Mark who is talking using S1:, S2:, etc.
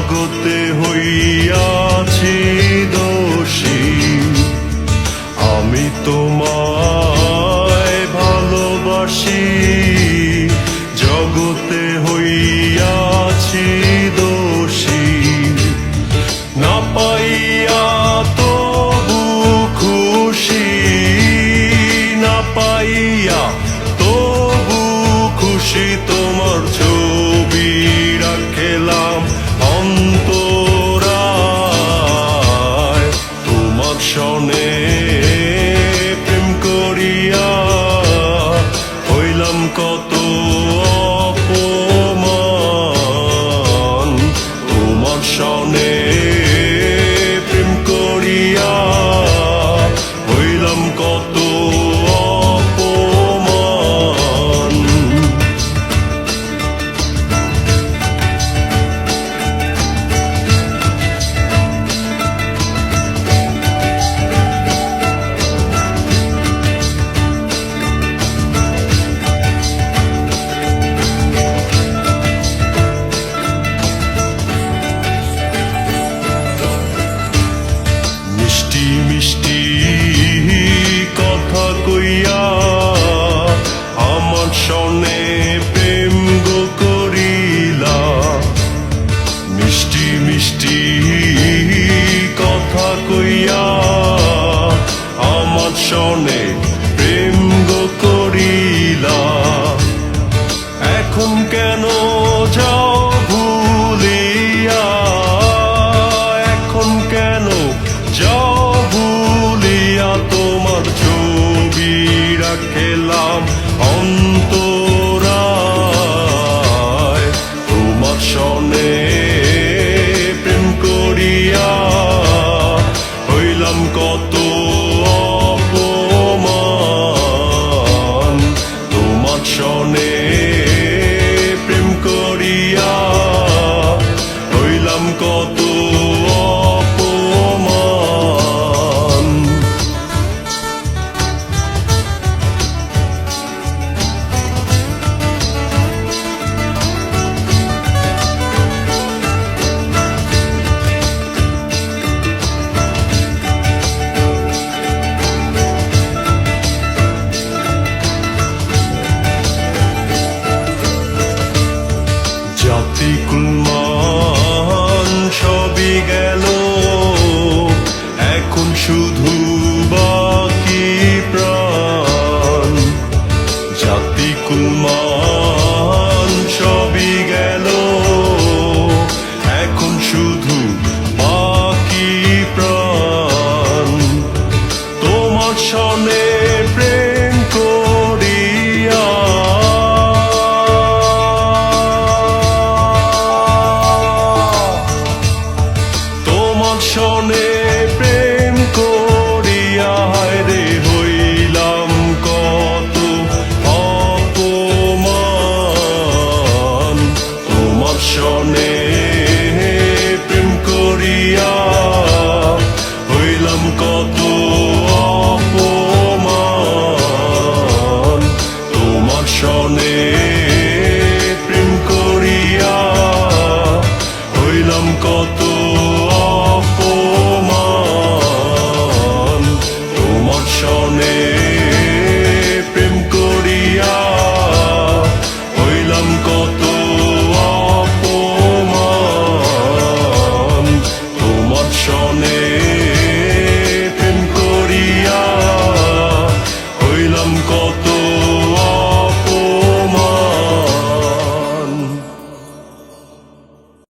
S1: জগতে হইয়াছি দোষী, আমি তোমায় ভালোবাসি। জগতে হইয়াছি দোষী, না পাইয়া তবু খুশি, না পাইয়া তবু খুশি। তোমার ছবি রাখলাম অন্তরায়, তোমার সনে প্রেম করিয়া হইলাম কত অপমান। তোমার সনে প্রেম করিয়া হইলাম কত অপমান। মিষ্টি মিষ্টি কথা কইয়া আমার সনে প্রেম গো করিলা। মিষ্টি মিষ্টি কথা কইয়া